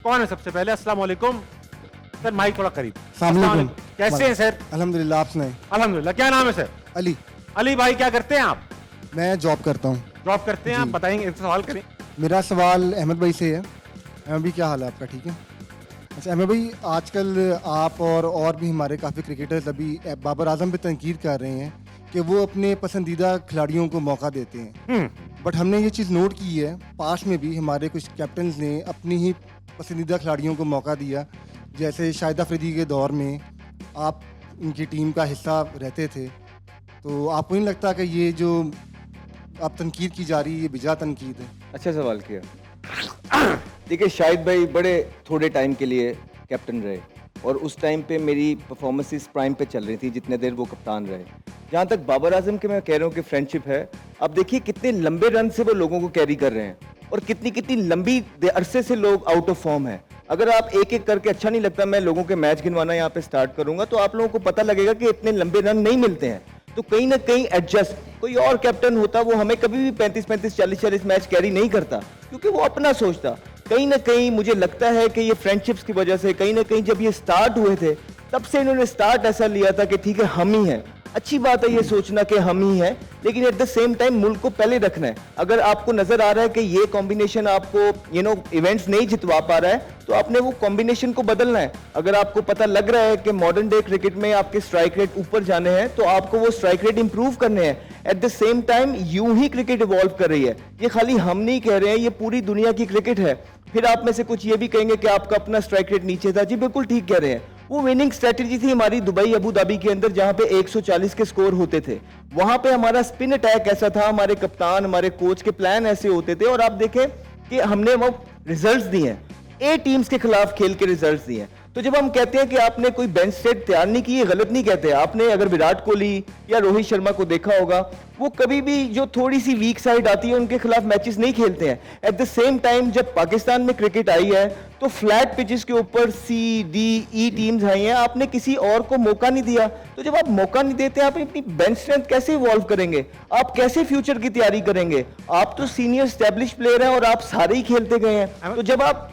कौन है सबसे पहले? अस्सलाम वालेकुम सर, माइक थोड़ा करीब। अस्सलाम वालेकुम। कैसे हैं सर? अल्हम्दुलिल्लाह, आप सुनाएं। अल्हम्दुलिल्लाह। क्या नाम है सर? अली। अली भाई, क्या करते हैं आप? मैं जॉब करता हूँ। जॉब करते हैं आप? जी। बताएंगे, एक सवाल करें। मेरा सवाल अहमद भाई से है। अहमद भाई, क्या हाल है आपका? ठीक है। अच्छा अहमद भाई, आजकल आप और भी हमारे काफ़ी क्रिकेटर्स अभी बाबर आजम पे तनकीद कर रहे हैं कि वो अपने पसंदीदा खिलाड़ियों को मौका देते हैं। बट हमने ये चीज़ नोट की है, पास में भी हमारे कुछ कैप्टन्स ने अपनी ही पसंदीदा खिलाड़ियों को मौका दिया। जैसे शाहिद अफरीदी के दौर में आप उनकी टीम का हिस्सा रहते थे, तो आपको नहीं लगता कि ये जो आप तनकीद की जा रही है ये बिजा तनकीद है? अच्छा सवाल किया। देखिए, शाहिद भाई बड़े थोड़े टाइम के लिए कैप्टन रहे और उस टाइम पे मेरी परफॉर्मेंसेस प्राइम पे चल रही थी जितने देर वो कप्तान रहे। जहाँ तक बाबर आजम के मैं कह रहा हूँ कि फ्रेंडशिप है, अब देखिए कितने लंबे रन से वो लोगों को कैरी कर रहे हैं और कितनी कितनी लंबी अरसे से लोग आउट ऑफ फॉर्म है। अगर आप एक एक करके, अच्छा नहीं लगता मैं लोगों के मैच गिनवाना यहाँ पे स्टार्ट करूंगा, तो आप लोगों को पता लगेगा कि इतने लंबे रन नहीं मिलते हैं। तो कहीं ना कहीं एडजस्ट, कोई और कैप्टन होता वो हमें कभी भी 35-35 40-40 मैच कैरी नहीं करता, क्योंकि वो अपना सोचता। कहीं ना कहीं मुझे लगता है कि ये फ्रेंडशिप्स की वजह से, कहीं ना कहीं जब ये स्टार्ट हुए थे तब से इन्होंने स्टार्ट ऐसा लिया था कि ठीक है हम ही हैं। अच्छी बात है ये सोचना कि हम ही हैं, लेकिन एट द सेम टाइम मुल्क को पहले रखना है। अगर आपको नजर आ रहा है कि ये कॉम्बिनेशन आपको इवेंट्स नहीं जितवा पा रहा है, तो आपने वो कॉम्बिनेशन को बदलना है। अगर आपको पता लग रहा है कि मॉडर्न डे क्रिकेट में आपके स्ट्राइक रेट ऊपर जाने हैं, तो आपको वो स्ट्राइक रेट इंप्रूव करने हैं। एट द सेम टाइम यूं ही क्रिकेट इवॉल्व कर रही है, ये खाली हम नहीं कह रहे हैं, ये पूरी दुनिया की क्रिकेट है। फिर आप में से कुछ ये भी कहेंगे कि आपका अपना स्ट्राइक रेट नीचे था। जी बिल्कुल ठीक कह रहे हैं, वो विनिंग स्ट्रेटजी थी हमारी दुबई अबू धाबी के अंदर, जहां पे 140 के स्कोर होते थे। वहां पे हमारा स्पिन अटैक ऐसा था, हमारे कप्तान हमारे कोच के प्लान ऐसे होते थे, और आप देखें कि हमने वो रिजल्ट्स दिए हैं, ए टीम्स के खिलाफ खेल के रिजल्ट्स दिए हैं। तो जब हम कहते हैं कि आपने कोई बेंच सेट तैयार नहीं की, ये गलत नहीं कहते। आपने अगर विराट कोहली या रोहित शर्मा को देखा होगा, वो कभी भी जो थोड़ी सी वीक साइड आती है उनके खिलाफ मैचेस नहीं खेलते हैं। एट द सेम टाइम जब पाकिस्तान में क्रिकेट आई है, तो फ्लैट पिचेस के ऊपर सी डी ई टीम्स आई हैं, आपने किसी और को मौका नहीं दिया। तो जब आप मौका नहीं देते, आप अपनी बेंच स्ट्रेंथ कैसे इवॉल्व करेंगे? आप कैसे फ्यूचर की तैयारी करेंगे? आप तो सीनियर स्टैब्लिश प्लेयर हैं और आप सारे ही खेलते गए हैं। तो जब आप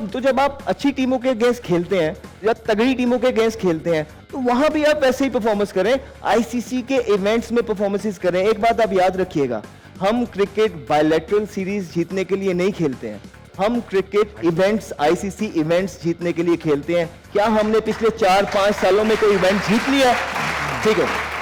जब आप अच्छी टीमों के अगेंस्ट खेलते हैं या तगड़ी टीमों के अगेंस्ट खेलते हैं, तो वहां भी आप वैसे ही परफॉर्मेंस करें, आईसीसी के इवेंट्स में परफॉर्मेंसेस करें। एक बात आप याद रखिएगा, हम क्रिकेट बायलैटरल सीरीज जीतने के लिए नहीं खेलते हैं, हम क्रिकेट इवेंट्स, आईसीसी इवेंट्स जीतने के लिए खेलते हैं। क्या हमने पिछले 4-5 सालों में कोई इवेंट जीत लिया? ठीक है,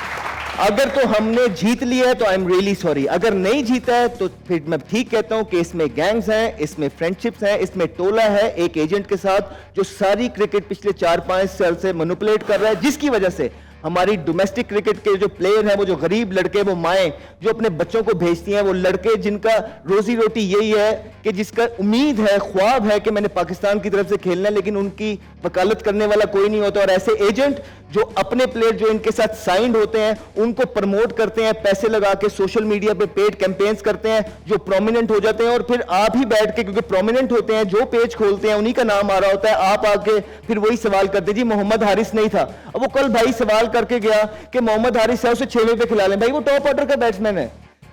अगर तो हमने जीत लिया है तो आई एम रियली सॉरी। अगर नहीं जीता है तो फिर मैं ठीक कहता हूं कि इसमें गैंग्स हैं, इसमें फ्रेंडशिप्स हैं, इसमें टोला है एक एजेंट के साथ जो सारी क्रिकेट पिछले 4-5 साल से मैनिपुलेट कर रहा है, जिसकी वजह से हमारी डोमेस्टिक क्रिकेट के जो प्लेयर हैं, वो जो गरीब लड़के, वो माएँ जो अपने बच्चों को भेजती हैं, वो लड़के जिनका रोजी रोटी यही है कि जिसका उम्मीद है, ख्वाब है कि मैंने पाकिस्तान की तरफ से खेलना है, लेकिन उनकी वकालत करने वाला कोई नहीं होता। और ऐसे एजेंट जो अपने प्लेयर जो इनके साथ साइंड होते हैं उनको प्रमोट करते हैं, पैसे लगा के सोशल मीडिया पे पेड कैंपेन्स करते हैं, जो प्रोमिनेंट हो जाते हैं, और फिर आप ही बैठ के, क्योंकि प्रोमिनेंट होते हैं, जो पेज खोलते हैं उन्हीं का नाम आ रहा होता है, आप आके फिर वही सवाल करते, जी मोहम्मद हारिस नहीं था। अब वो कल भाई सवाल करके गया कि मोहम्मद हारिस है, उसे 6वें पे खिला लें। भाई वो टॉप ऑर्डर का बैट्समैन है।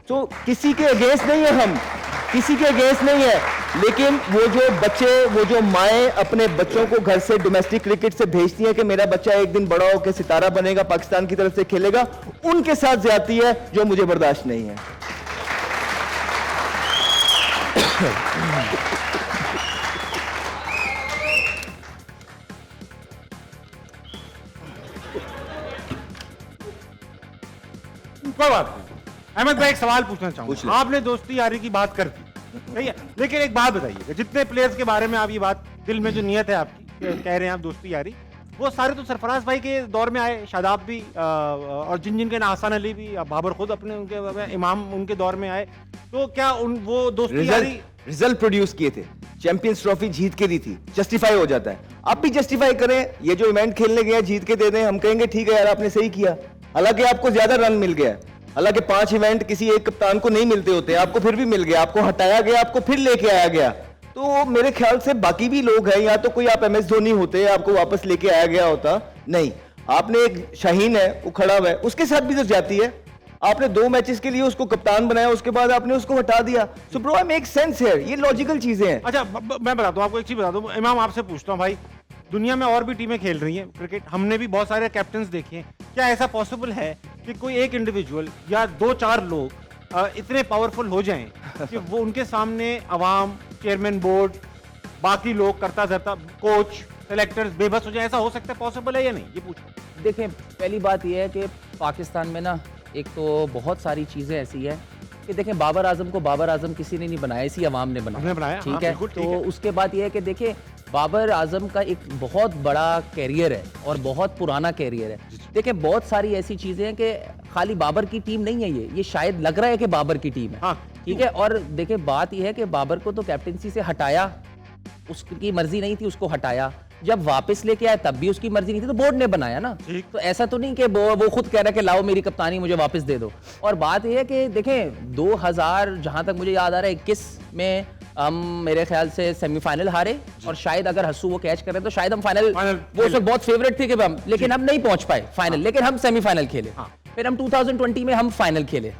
तो किसी के अगेंस्ट नहीं है, हम किसी के अगेंस्ट नहीं है, लेकिन वो जो बच्चे, वो जो माएँ अपने बच्चों को घर से डोमेस्टिक क्रिकेट से भेजती हैं कि मेरा बच्चा एक दिन बड़ा होकर सितारा बनेगा, पाकिस्तान की तरफ से खेलेगा, उनके साथ ज्यादती है जो मुझे बर्दाश्त नहीं है। कोई बात नहीं। अहमद भाई, एक सवाल पूछना पूछ चाहूंगा। ले। आपने दोस्ती यारी की बात कर दी, सही है, लेकिन एक बात बताइए, जितने प्लेयर्स के बारे में आप ये बात, दिल में जो नियत है आपकी, कह रहे हैं आप दोस्ती यारी, वो सारे तो सरफराज भाई के दौर में आए, शादाब भी और जिन के हसन अली भी, बाबर खुद अपने उनके इमाम उनके दौर में आए। तो क्या वो दोस्ती यारी रिजल्ट प्रोड्यूस किए थे, चैंपियंस ट्रॉफी जीत के दी थी, जस्टिफाई हो जाता है। आप भी जस्टिफाई करें, ये जो इवेंट खेलने गया जीत के दे दें, हम कहेंगे ठीक है यार आपने सही किया। हालांकि आपको ज्यादा रन मिल गया, हालांकि 5 इवेंट किसी एक कप्तान को नहीं मिलते होते, आपको फिर भी मिल गया, आपको हटाया गया, आपको फिर लेके आया गया। तो मेरे ख्याल से बाकी भी लोग हैं, या तो कोई आप MS धोनी होते, आपको वापस लेके आया गया होता, नहीं, आपने एक शाहीन है वो खड़ा हुआ है, उसके साथ भी तो जाती है। आपने 2 मैचेस के लिए उसको कप्तान बनाया, उसके बाद आपने उसको हटा दिया। So bro I make sense here, ये लॉजिकल चीजें हैं। अच्छा मैं बताता हूँ आपको एक चीज बता दूं, इमाम आपसे पूछता हूँ भाई, दुनिया में और भी टीमें खेल रही हैं क्रिकेट, हमने भी बहुत सारे कैप्टन्स देखे हैं, क्या ऐसा पॉसिबल है कि कोई एक इंडिविजुअल या 2-4 लोग इतने पावरफुल हो जाएं कि वो उनके सामने अवाम, चेयरमैन बोर्ड, बाकी लोग, करता धरता, कोच, सेलेक्टर्स बेबस हो जाए? ऐसा हो सकता है, पॉसिबल है या नहीं, ये पूछो। देखें, पहली बात यह है कि पाकिस्तान में ना एक तो बहुत सारी चीज़ें ऐसी है कि देखें, बाबर आजम को बाबर आजम किसी ने नहीं बनाया, इसी अवाम ने हमने बनाया, हाँ, ठीक है। बिल्कुल ठीक तो है। उसके बाद यह है कि देखें, बाबर आजम का एक बहुत बड़ा कैरियर है और बहुत पुराना कैरियर है। देखें, बहुत सारी ऐसी चीज़ें हैं कि खाली बाबर की टीम नहीं है, ये शायद लग रहा है कि बाबर की टीम है, हाँ, ठीक है। और देखें, बात यह है कि बाबर को तो कैप्टनसी से हटाया, उसकी मर्जी नहीं थी, उसको हटाया। जब वापस लेके आया तब भी उसकी मर्जी नहीं थी, तो बोर्ड ने बनाया ना। तो ऐसा तो नहीं कि वो खुद कह रहा है कि लाओ मेरी कप्तानी मुझे वापस दे दो। और बात यह है कि देखें, 2000 जहां तक मुझे याद आ रहा है 21 में हम मेरे ख्याल से सेमीफाइनल हारे, और शायद अगर हस्सू वो कैच कर रहे तो शायद हम फाइनल, वो उस वक्त बहुत फेवरेट थे कि हम, लेकिन हम नहीं पहुंच पाए फाइनल, लेकिन हम सेमीफाइनल खेले। फिर हम 2020 में हम फाइनल खेले,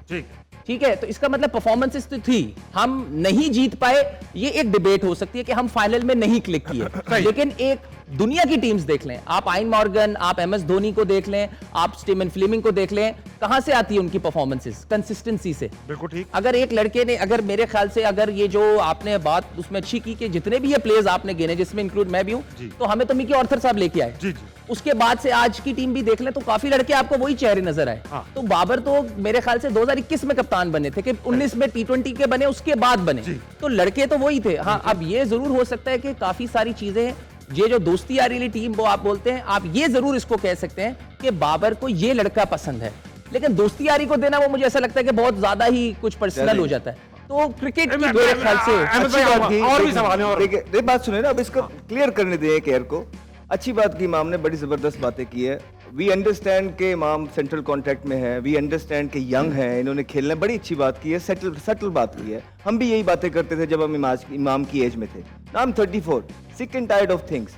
ठीक है। तो इसका मतलब परफॉर्मेंसेस तो थी, हम नहीं जीत पाए, ये एक डिबेट हो सकती है कि हम फाइनल में नहीं क्लिक किए। लेकिन एक दुनिया की टीम्स देख लें, आप आइन मॉर्गन, आप एमएस धोनी को देख लें, आप स्टीवन फ्लेमिंग को देख लें, कहां से आती है उनकी परफॉर्मेंसेस? कंसिस्टेंसी से। बिल्कुल ठीक। अगर एक लड़के ने, अगर मेरे ख्याल से अगर ये जो आपने बात उसमें अच्छी की कि जितने भी ये प्लेयर्स आपने गिने, जिसमें इंक्लूड मैं भी हूं, तो हमें तो मिकी ऑर्थर साहब लेके आए। जी जी। उसके बाद से आज की टीम भी देख लें तो काफी लड़के आपको वही चेहरे नजर आए। तो बाबर तो मेरे ख्याल से 2021 में कप्तान बने थे, कि 19 में T20 के बने, उसके बाद बने, तो लड़के तो वही थे। हाँ, अब ये जरूर हो सकता है कि काफी सारी चीजें हैं, ये जो दोस्ती यारी वाली टीम वो आप बोलते हैं, आप ये जरूर इसको कह सकते हैं कि बाबर को ये लड़का पसंद है, लेकिन दोस्ती यारी को देना वो मुझे ऐसा लगता है कि बहुत ज्यादा ही कुछ पर्सनल हो जाता है। तो क्रिकेट की मेरे ख्याल से अच्छी बात की, और भी सवाल हैं, और देखिए बात सुने ना, अब इसको क्लियर करने दें एक एयर को। अच्छी बात की, इमाम ने बड़ी जबरदस्त बातें की है। वी अंडरस्टैंड के इमाम सेंट्रल कॉन्ट्रैक्ट में है, वी अंडरस्टैंड के यंग है, इन्होंने खेलना, बड़ी अच्छी बात की है, सटल बात की है। हम भी यही बातें करते थे जब हम इमाम की एज में थे। Now I am 34, sick and tired of things.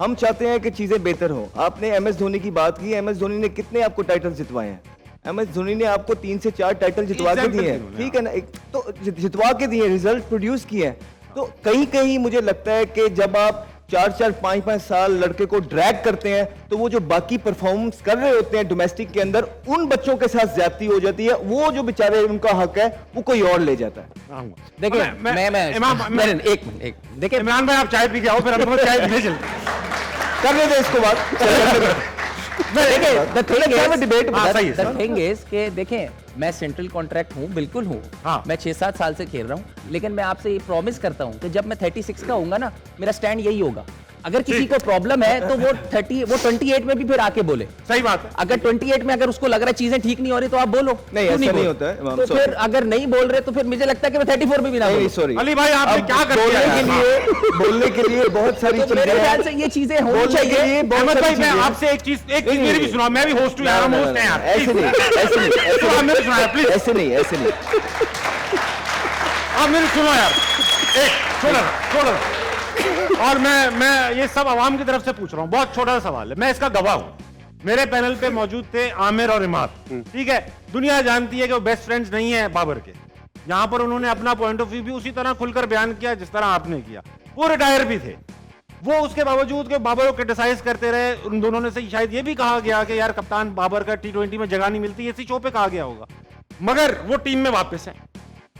हम चाहते हैं कि चीजें बेहतर हो। आपने एमएस धोनी की बात की, एमएस धोनी ने कितने आपको टाइटल जितवाए हैं? एमएस धोनी ने आपको 3 से 4 टाइटल जितवा के दिए हैं, ठीक है ना, तो जितवा के दिए, रिजल्ट प्रोड्यूस किए हैं। तो कहीं कहीं मुझे लगता है कि जब आप 4-4, 5-5 साल लड़के को ड्रैग करते हैं, तो वो जो बाकी परफॉर्मेंस कर रहे होते हैं डोमेस्टिक के अंदर, उन बच्चों के साथ ज्यादती हो जाती है। वो जो बेचारे उनका हक है वो कोई और ले जाता है। देखिए, एक मिनट, देखिए इमरान भाई, आप चाय पी के आओ, फिर हम चाय पीने चलते करने दे इसको बात। देखें, मैं सेंट्रल कॉन्ट्रैक्ट हूँ, बिल्कुल हूँ। मैं 6-7 साल से खेल रहा हूँ, लेकिन मैं आपसे ये प्रॉमिस करता हूँ कि जब मैं 36 का होऊंगा ना, मेरा स्टैंड यही होगा। अगर किसी को प्रॉब्लम है तो वो 28 में भी फिर आके बोले। सही बात है। अगर 28 में अगर उसको लग रहा है चीजें ठीक नहीं हो रही तो आप बोलो। नहीं, ऐसा नहीं होता है। तो फिर अगर नहीं बोल रहे तो फिर मुझे लगता है कि मैं 34 में भी ना बोलूं। सॉरी अली भाई, आपने क्या कर दिया है? बोलने के लिए बहुत सारी तो मेरे ख्याल से ये चीजें होनी चाहिए। अहमद भाई, मैं आपसे एक चीज मेरी भी सुनाओ, मैं भी होस्ट हूं यार, हम होस्ट हैं यार। ऐसे नहीं, ऐसे नहीं, आप मेरी सुनाया प्लीज, ऐसे नहीं, ऐसे नहीं, आप मेरी सुनो यार, एक छोटा और मैं ये सब आवाम की तरफ से पूछ रहा हूँ, बहुत छोटा सा सवाल है, मैं इसका गवाह हूँ। मेरे पैनल पे मौजूद थे आमिर और इमाद, ठीक है। दुनिया जानती है कि वो बेस्ट फ्रेंड्स नहीं है बाबर के। यहाँ पर उन्होंने अपना पॉइंट ऑफ व्यू भी उसी तरह खुलकर बयान किया जिस तरह आपने किया। वो रिटायर भी थे, वो उसके बावजूद के बाबर को क्रिटिसाइज करते रहे। उन दोनों ने से शायद ये भी कहा गया कि यार कप्तान बाबर का T20 में जगह नहीं मिलती, इसी शो पे कहा गया होगा, मगर वो टीम में वापस है,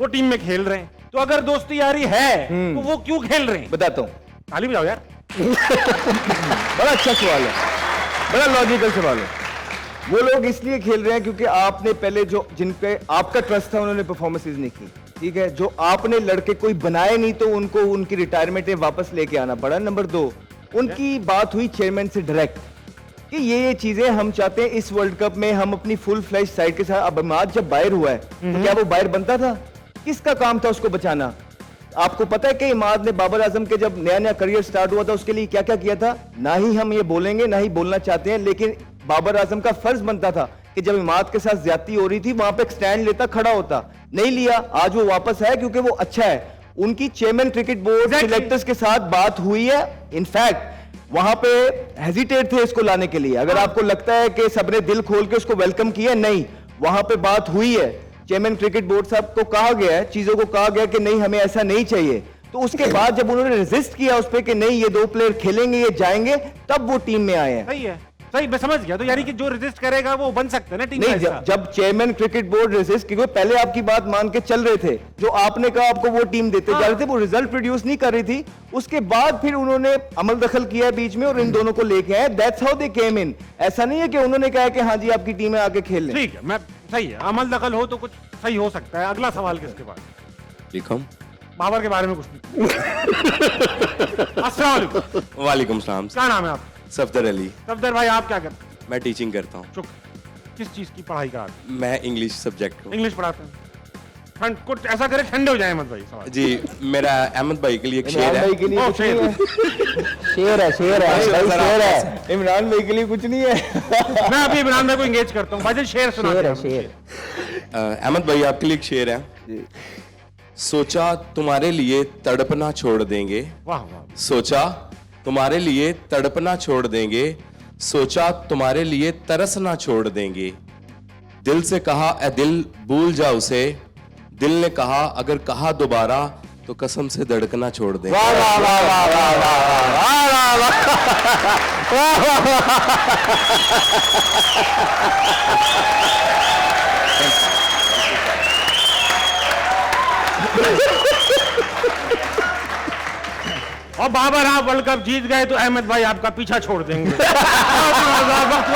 वो टीम में खेल रहे हैं। तो अगर दोस्ती यारी है तो वो क्यों खेल रहे हैं? बताता हूँ। ताली बजाओ यार। बड़ा अच्छा सवाल है, बड़ा लॉजिकल सवाल है। वो लोग इसलिए खेल रहे हैं क्योंकि आपने पहले जो जिन पे आपका ट्रस्ट था उन्होंने परफॉर्मेंसेज नहीं की, ठीक है। जो आपने लड़के कोई बनाए नहीं तो उनको उनकी रिटायरमेंट में वापस लेके आना पड़ा। नंबर 2, उनकी बात हुई चेयरमैन से डायरेक्ट कि ये चीजें हम चाहते हैं इस वर्ल्ड कप में हम अपनी फुल फ्लैश साइड के साथ। अब इमाद जब बाहर हुआ है तो क्या वो बाहर बनता था? किसका काम था उसको बचाना? आपको पता है कि इमाद ने बाबर आजम के जब नया करियर स्टार्ट हुआ था उसके लिए क्या क्या किया था? ना ही हम ये बोलेंगे, ना ही बोलना चाहते हैं, लेकिन बाबर आजम का फर्ज बनता था कि जब इमाद के साथ ज्यादती हो रही थी वहां पे एक स्टैंड लेता, खड़ा होता। नहीं लिया। आज वो वापस आया क्योंकि वो अच्छा है। उनकी चेयरमैन क्रिकेट बोर्ड सिलेक्टर्स के साथ बात हुई है। इनफैक्ट वहां पे हेजिटेट थे इसको लाने के लिए। अगर आपको लगता है कि सबने दिल खोल के उसको वेलकम किया, नहीं, वहां पे बात हुई है, चेयरमैन क्रिकेट बोर्ड साहब को कहा गया है, चीजों को कहा गया कि नहीं हमें ऐसा नहीं चाहिए, तो उसके बाद जब उन्होंने रेजिस्ट किया उस पर कि नहीं ये 2 प्लेयर खेलेंगे, ये जाएंगे, तब वो टीम में आए हैं। सही है, सही, मैं समझ गया। तो यानी कि जो रेजिस्ट करेगा वो बन सकता है ना टीम का नहीं, हिस्सा। जब चेयरमैन क्रिकेट बोर्ड रेजिस्ट, क्योंकि पहले आपकी बात मान के चल रहे थे, जो आपने कहा आपको वो टीम देते जा रहे थे, वो रिजल्ट प्रोड्यूस नहीं कर रही थी, उसके बाद फिर उन्होंने अमल दखल किया बीच में और इन दोनों को लेके आए। दैट्स हाउ दे केम इन। ऐसा नहीं है कि उन्होंने कहा कि हाँ जी आपकी टीम है आके खेल लें। ठीक है, मैं सही है, अमल दखल हो तो कुछ सही हो सकता है। अगला सवाल किसके पास? लिखम बाबर के बारे में कुछ नहीं। अस्सलाम वालेकुम। वालेकुम सलाम। क्या नाम है आप? सफदर अली। सफदर भाई, आप क्या करते हैं? मैं टीचिंग करता हूँ। शुक्र। किस चीज की पढ़ाई का? मैं इंग्लिश सब्जेक्ट हूँ। इंग्लिश पढ़ाते हैं। ठंड कुछ ऐसा करे ठंडे हो जाए अहमद भाई। सवाल जी, मेरा अहमद भाई के लिए एक शेर इमरान है। भाई के लिए ओ, कुछ नहीं है। शेर है, शेर है, भाई शेर है, इमरान भाई के लिए कुछ नहीं है। मैं अभी इमरान भाई को एंगेज करता हूँ। भाई शेर सुना शेर दे है, हमें। शेर। अहमद भाई आपके लिए एक शेर है। सोचा तुम्हारे लिए तड़पना छोड़ देंगे, वाह वाह। सोचा तुम्हारे लिए तड़पना छोड़ देंगे, सोचा तुम्हारे लिए तरसना छोड़ देंगे, दिल से कहा ए दिल भूल जा उसे, दिल ने कहा अगर कहा दोबारा तो कसम से धड़कना छोड़ देंगे। वाह वाह वाह वाह वाह वाह वाह वाह वाह वाह। और बाबर आप वर्ल्ड कप जीत गए तो अहमद भाई आपका पीछा छोड़ देंगे।